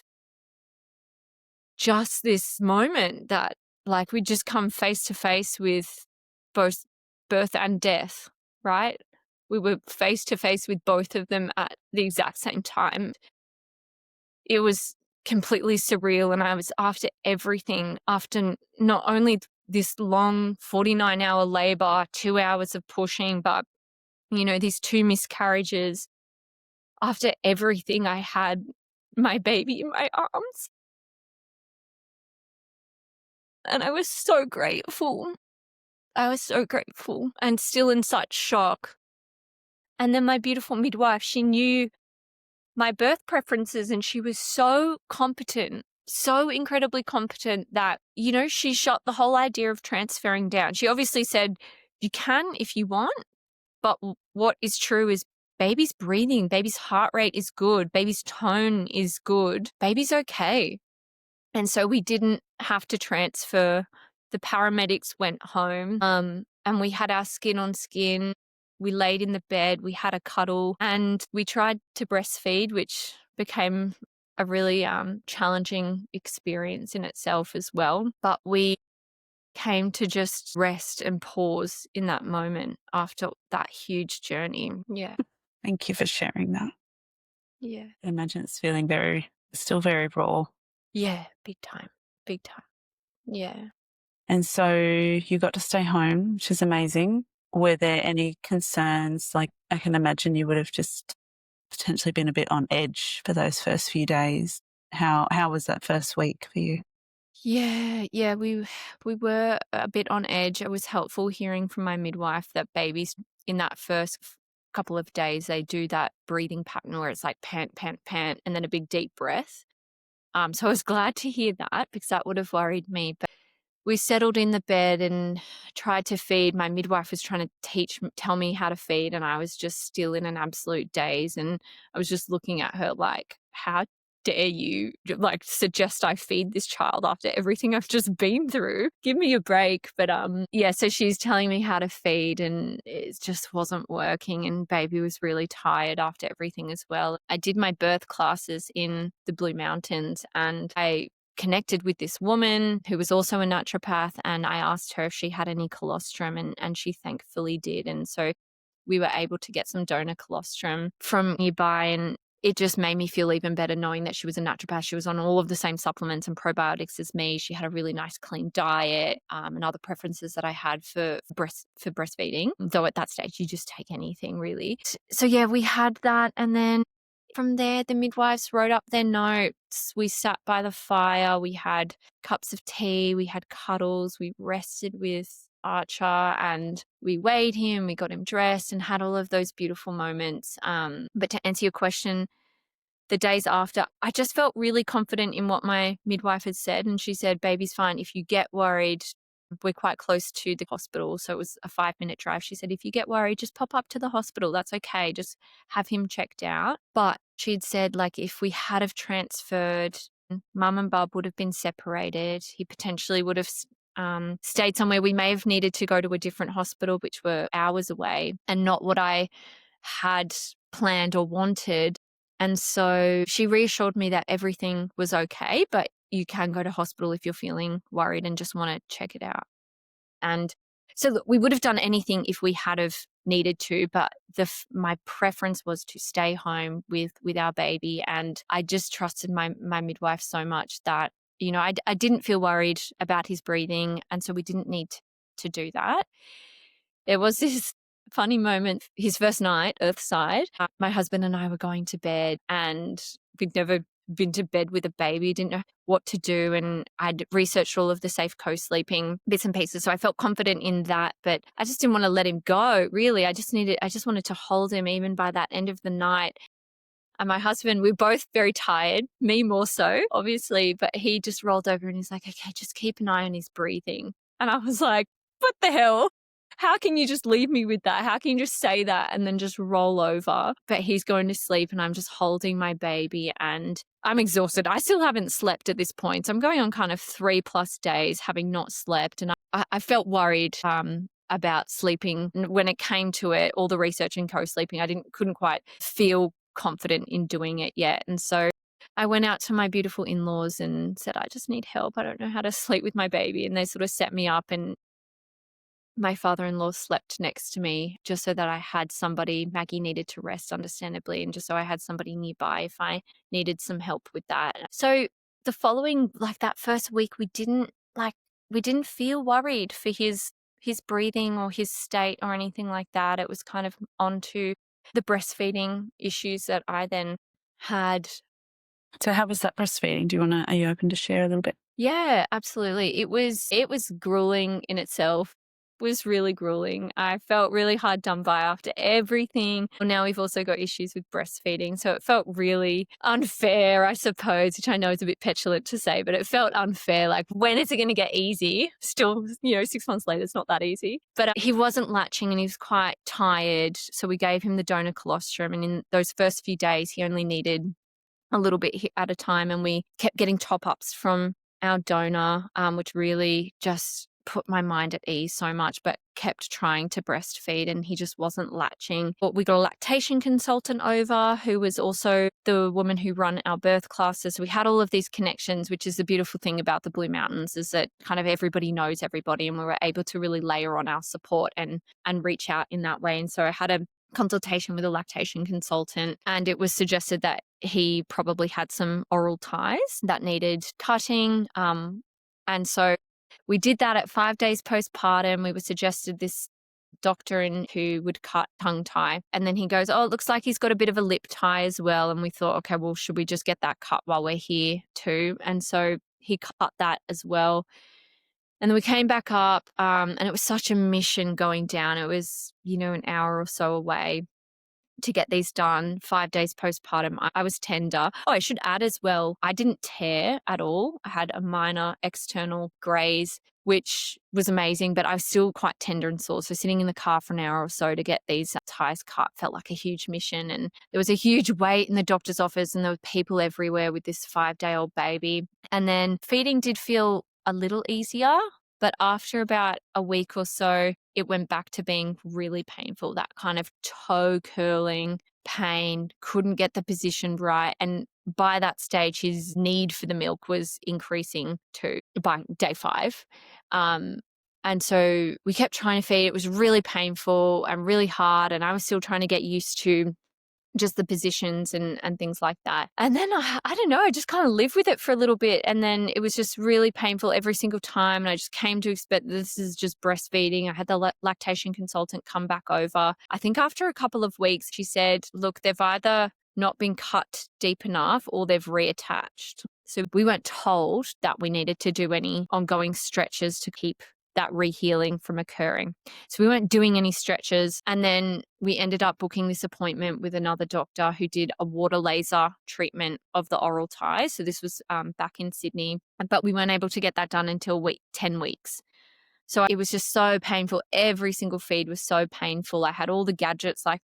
just this moment that like we just come face to face with both birth and death, right? We were face to face with both of them at the exact same time. It was completely surreal, and I was after everything, after not only this long 49-hour labor, 2 hours of pushing, but, you know, these 2 miscarriages. After everything, I had my baby in my arms. And I was so grateful. I was so grateful and still in such shock. And then my beautiful midwife, she knew my birth preferences, and she was so competent, so incredibly competent that, you know, she shot the whole idea of transferring down. She obviously said, you can if you want, but what is true is baby's breathing, baby's heart rate is good, baby's tone is good, baby's okay. And so we didn't have to transfer. The paramedics went home, and we had our skin on skin. We laid in the bed, we had a cuddle, and we tried to breastfeed, which became a really challenging experience in itself as well. But we came to just rest and pause in that moment after that huge journey. Yeah. Thank you for sharing that. Yeah. I imagine it's feeling still very raw. Yeah, big time. Big time. Yeah. And so you got to stay home, which is amazing. Were there any concerns? Like, I can imagine you would have just potentially been a bit on edge for those first few days. How was that first week for you? Yeah, we were a bit on edge. It was helpful hearing from my midwife that babies in that first couple of days, they do that breathing pattern where it's like pant, pant, pant, and then a big deep breath. So I was glad to hear that, because that would have worried me. But we settled in the bed and tried to feed. My midwife was trying to tell me how to feed, and I was just still in an absolute daze. And I was just looking at her like, how dare you like suggest I feed this child after everything I've just been through? Give me a break. But yeah, so she's telling me how to feed, and it just wasn't working, and baby was really tired after everything as well. I did my birth classes in the Blue Mountains, and I connected with this woman who was also a naturopath, and I asked her if she had any colostrum, and she thankfully did. And so we were able to get some donor colostrum from nearby, and it just made me feel even better knowing that she was a naturopath. She was on all of the same supplements and probiotics as me. She had a really nice clean diet, and other preferences that I had for breastfeeding, though at that stage you just take anything really. So yeah, we had that, and then from there, the midwives wrote up their notes. We sat by the fire. We had cups of tea. We had cuddles. We rested with Archer, and we weighed him. We got him dressed and had all of those beautiful moments. But to answer your question, the days after, I just felt really confident in what my midwife had said. And she said, baby's fine. If you get worried, we're quite close to the hospital, so it was a 5-minute drive. She said, if you get worried, just pop up to the hospital. That's okay. Just have him checked out. But she'd said, like, if we had have transferred, Mum and Bub would have been separated. He potentially would have stayed somewhere. We may have needed to go to a different hospital, which were hours away, and not what I had planned or wanted. And so she reassured me that everything was okay, but you can go to hospital if you're feeling worried and just want to check it out. And so look, we would have done anything if we had have needed to, but my preference was to stay home with our baby. And I just trusted my midwife so much that, you know, I didn't feel worried about his breathing. And so we didn't need to do that. There was this funny moment, his first night, Earthside. My husband and I were going to bed, and we'd never been to bed with a baby, didn't know what to do. And I'd researched all of the safe co-sleeping bits and pieces. So I felt confident in that, but I just didn't want to let him go, really. I just wanted to hold him even by that end of the night. And my husband, we were both very tired, me more so, obviously, but he just rolled over and he's like, okay, just keep an eye on his breathing. And I was like, what the hell? how can you just leave me with that? How can you just say that and then just roll over? But he's going to sleep and I'm just holding my baby and I'm exhausted. I still haven't slept at this point. So I'm going on kind of 3+ days having not slept. And I felt worried about sleeping. When it came to it, all the research in co-sleeping, I couldn't quite feel confident in doing it yet. And so I went out to my beautiful in-laws and said, I just need help. I don't know how to sleep with my baby. And they sort of set me up, and my father-in-law slept next to me just so that I had somebody. Maggie needed to rest, understandably, and just so I had somebody nearby if I needed some help with that. So the following, like that first week, we didn't feel worried for his breathing or his state or anything like that. It was kind of onto the breastfeeding issues that I then had. So how was that breastfeeding? Are you open to share a little bit? Yeah, absolutely. It was grueling in itself. It was really grueling. I felt really hard done by after everything. Now we've also got issues with breastfeeding. So it felt really unfair, I suppose, which I know is a bit petulant to say, but it felt unfair. Like, when is it going to get easy? Still, 6 months later, it's not that easy. But he wasn't latching and he was quite tired. So we gave him the donor colostrum. And in those first few days, he only needed a little bit at a time, and we kept getting top-ups from our donor, which really just put my mind at ease so much, but kept trying to breastfeed and he just wasn't latching. But we got a lactation consultant over who was also the woman who run our birth classes. We had all of these connections, which is the beautiful thing about the Blue Mountains, is that kind of everybody knows everybody, and we were able to really layer on our support and reach out in that way. And so I had a consultation with a lactation consultant, and it was suggested that he probably had some oral ties that needed cutting. And so we did that at 5 days postpartum. We were suggested this doctor who would cut tongue tie. And then he goes, oh, it looks like he's got a bit of a lip tie as well. And we thought, okay, well, should we just get that cut while we're here too? And so he cut that as well. And then we came back up, and it was such a mission going down. It was, an hour or so away to get these done. 5 days postpartum, I was tender. Oh, I should add as well, I didn't tear at all. I had a minor external graze, which was amazing, but I was still quite tender and sore. So sitting in the car for an hour or so to get these ties cut felt like a huge mission. And there was a huge wait in the doctor's office, and there were people everywhere with this 5-day-old baby. And then feeding did feel a little easier, but after about a week or so, it went back to being really painful, that kind of toe curling pain, couldn't get the position right. And by that stage, his need for the milk was increasing too by day 5. And so we kept trying to feed. It was really painful and really hard. And I was still trying to get used to just the positions and things like that. And then I don't know, I just kind of lived with it for a little bit. And then it was just really painful every single time. And I just came to expect this is just breastfeeding. I had the lactation consultant come back over. I think after a couple of weeks, she said, look, they've either not been cut deep enough or they've reattached. So we weren't told that we needed to do any ongoing stretches to keep that rehealing from occurring. So we weren't doing any stretches. And then we ended up booking this appointment with another doctor who did a water laser treatment of the oral ties. So this was back in Sydney, but we weren't able to get that done until 10 weeks. So it was just so painful. Every single feed was so painful. I had all the gadgets like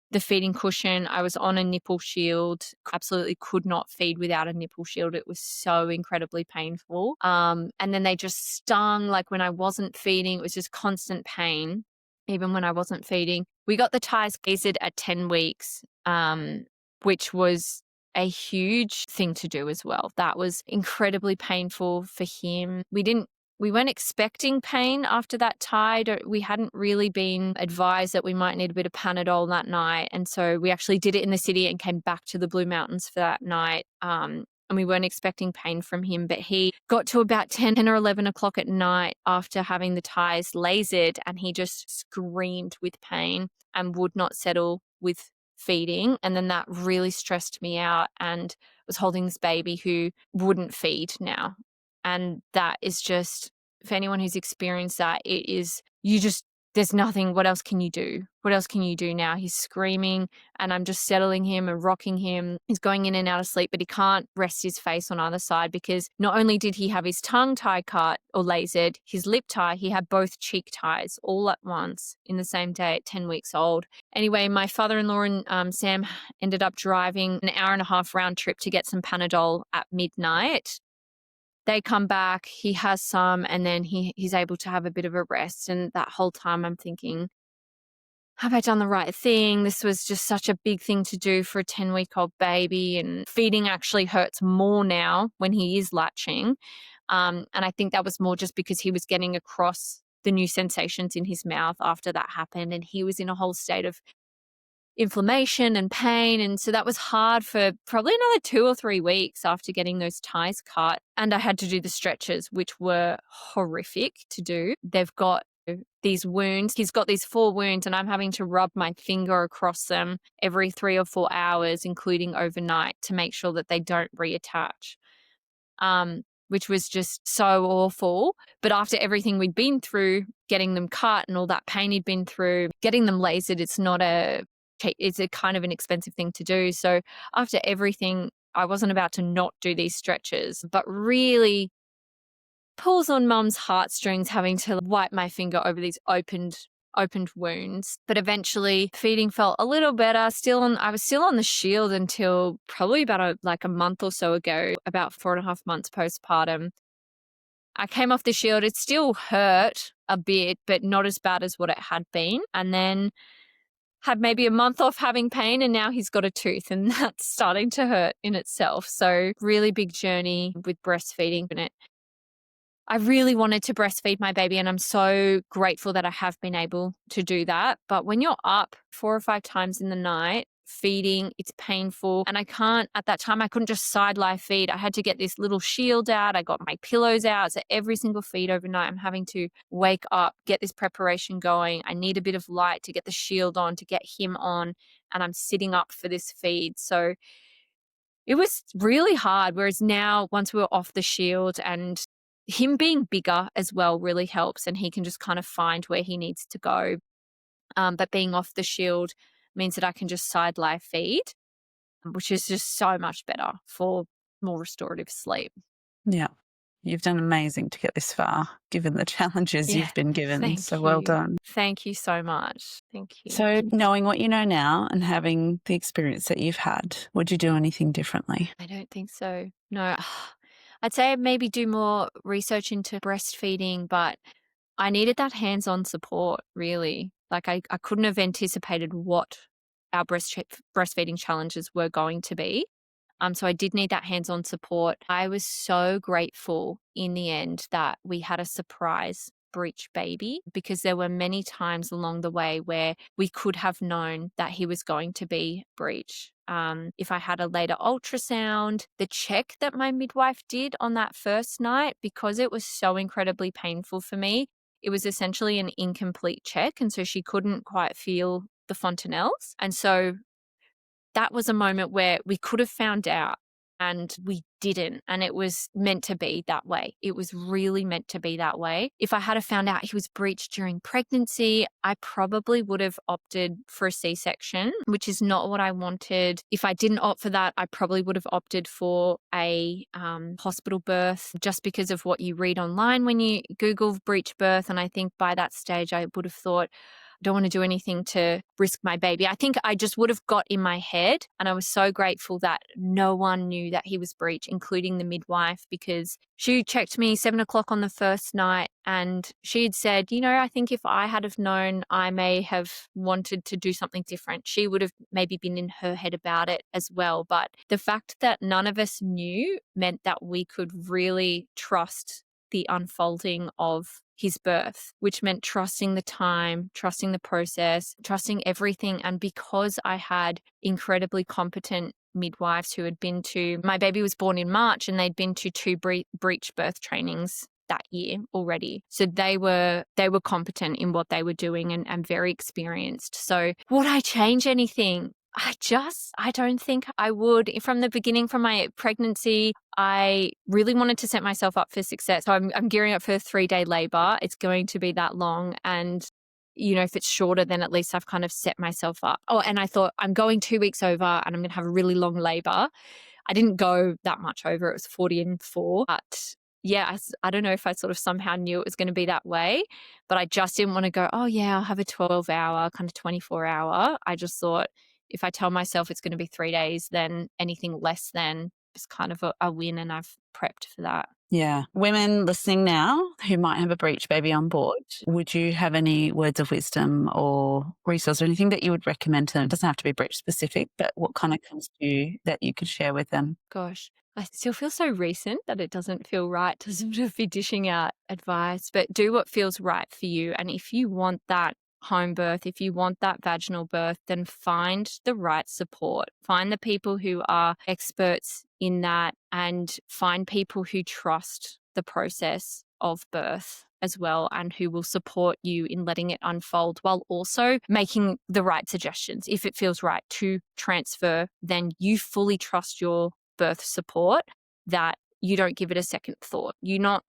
the feeding cushion. I was on a nipple shield. Absolutely could not feed without a nipple shield. It was so incredibly painful. And then they just stung. Like when I wasn't feeding, it was just constant pain, even when I wasn't feeding. We got the ties lasered at 10 weeks, which was a huge thing to do as well. That was incredibly painful for him. We weren't expecting pain after that tie. We hadn't really been advised that we might need a bit of Panadol that night. And so we actually did it in the city and came back to the Blue Mountains for that night. And we weren't expecting pain from him, but he got to about 10 or 11 o'clock at night after having the ties lasered, and he just screamed with pain and would not settle with feeding. And then that really stressed me out, and was holding this baby who wouldn't feed now. And that is just, for anyone who's experienced that, it is, you just there's nothing. What else can you do? What else can you do now? He's screaming and I'm just settling him and rocking him. He's going in and out of sleep, but he can't rest his face on either side because not only did he have his tongue tie cut or lasered, his lip tie, he had both cheek ties all at once in the same day at 10 weeks old. Anyway, my father-in-law and Sam ended up driving an hour and a half round trip to get some Panadol at midnight. They come back, he has some, and then he's able to have a bit of a rest. And that whole time I'm thinking, have I done the right thing? This was just such a big thing to do for a 10-week-old baby, and feeding actually hurts more now when he is latching. And I think that was more just because he was getting across the new sensations in his mouth after that happened, and he was in a whole state of inflammation and pain. And so that was hard for probably another 2 or 3 weeks after getting those ties cut. And I had to do the stretches, which were horrific to do. They've got these wounds. He's got these 4 wounds and I'm having to rub my finger across them every 3 or 4 hours, including overnight, to make sure that they don't reattach. Which was just so awful. But after everything we'd been through, getting them cut and all that pain he'd been through, getting them lasered, it's a kind of an expensive thing to do. So after everything, I wasn't about to not do these stretches, but really pulls on mum's heartstrings having to wipe my finger over these opened wounds. But eventually feeding felt a little better. I was still on the shield until probably about a month or so ago, about 4.5 months postpartum. I came off the shield. It still hurt a bit, but not as bad as what it had been. And then had maybe a month off having pain, and now he's got a tooth and that's starting to hurt in itself. So really big journey with breastfeeding. I really wanted to breastfeed my baby, and I'm so grateful that I have been able to do that. But when you're up 4 or 5 times in the night feeding, it's painful. And at that time, I couldn't just side lie feed. I had to get this little shield out. I got my pillows out. So every single feed overnight, I'm having to wake up, get this preparation going. I need a bit of light to get the shield on, to get him on. And I'm sitting up for this feed. So it was really hard. Whereas now, once we were off the shield, and him being bigger as well really helps, and he can just kind of find where he needs to go. But being off the shield means that I can just side lie feed, which is just so much better for more restorative sleep. Yeah. You've done amazing to get this far, given the challenges you've been given. So well done. Thank you so much. Thank you. So knowing what you know now and having the experience that you've had, would you do anything differently? I don't think so. No. I'd say I'd maybe do more research into breastfeeding, but I needed that hands-on support, really. Like I couldn't have anticipated what our breastfeeding challenges were going to be. So I did need that hands-on support. I was so grateful in the end that we had a surprise Breech baby, because there were many times along the way where we could have known that he was going to be Breech. If I had a later ultrasound, the check that my midwife did on that first night, because it was so incredibly painful for me, it was essentially an incomplete check. And so she couldn't quite feel the fontanelles. And so that was a moment where we could have found out and we didn't. And it was meant to be that way. It was really meant to be that way. If I had found out he was breached during pregnancy, I probably would have opted for a C-section, which is not what I wanted. If I didn't opt for that, I probably would have opted for a hospital birth, just because of what you read online when you Google breech birth. And I think by that stage, I would have thought, I don't want to do anything to risk my baby. I think I just would have got in my head, and I was so grateful that no one knew that he was breech, including the midwife, because she checked me 7 o'clock on the first night and she had said, I think if I had have known, I may have wanted to do something different. She would have maybe been in her head about it as well. But the fact that none of us knew meant that we could really trust the unfolding of his birth, which meant trusting the time, trusting the process, trusting everything. And because I had incredibly competent midwives who had my baby was born in March, and they'd been to 2 breech birth trainings that year already. So they were competent in what they were doing and very experienced. So would I change anything? I don't think I would. From the beginning, from my pregnancy, I really wanted to set myself up for success. So I'm gearing up for a 3-day labor. It's going to be that long. And if it's shorter, then at least I've kind of set myself up. Oh, and I thought I'm going 2 weeks over and I'm going to have a really long labor. I didn't go that much over. It was 40 and 4. But yeah, I don't know if I sort of somehow knew it was going to be that way, but I just didn't want to go, oh yeah, I'll have a 12-hour, kind of 24-hour. I just thought if I tell myself it's going to be 3 days, then anything less than is kind of a win, and I've prepped for that. Yeah. Women listening now who might have a breech baby on board, would you have any words of wisdom or resource or anything that you would recommend to them? It doesn't have to be breech specific, but what kind of comes to you that you could share with them? Gosh, I still feel so recent that it doesn't feel right to sort of be dishing out advice, but do what feels right for you. And if you want that home birth, if you want that vaginal birth, then find the right support. Find the people who are experts in that, and find people who trust the process of birth as well, and who will support you in letting it unfold while also making the right suggestions. If it feels right to transfer, then you fully trust your birth support, that you don't give it a second thought. You're not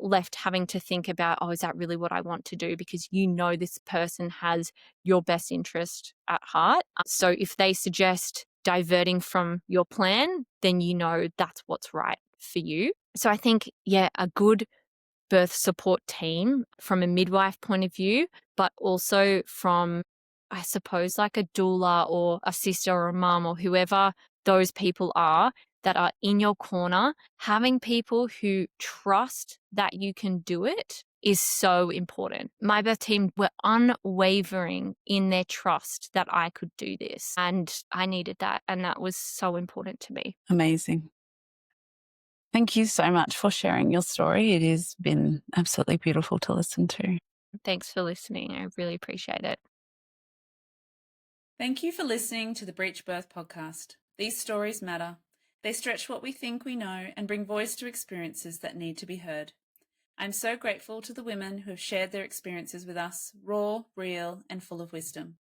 left having to think about, oh, is that really what I want to do? Because you know this person has your best interest at heart. So if they suggest diverting from your plan, then you know that's what's right for you. So I think, yeah, a good birth support team from a midwife point of view, but also from, I suppose, like a doula or a sister or a mum or whoever those people are that are in your corner. Having people who trust that you can do it is so important. My birth team were unwavering in their trust that I could do this, and I needed that, and that was so important to me. Amazing. Thank you so much for sharing your story. It has been absolutely beautiful to listen to. Thanks for listening. I really appreciate it. Thank you for listening to the Breech Birth podcast. These stories matter. They stretch what we think we know and bring voice to experiences that need to be heard. I'm so grateful to the women who have shared their experiences with us, raw, real, and full of wisdom.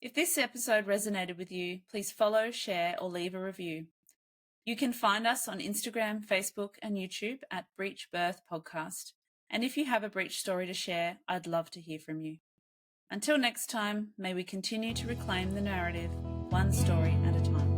If this episode resonated with you, please follow, share, or leave a review. You can find us on Instagram, Facebook, and YouTube at Breech Birth Podcast. And if you have a breech story to share, I'd love to hear from you. Until next time, may we continue to reclaim the narrative, one story at a time.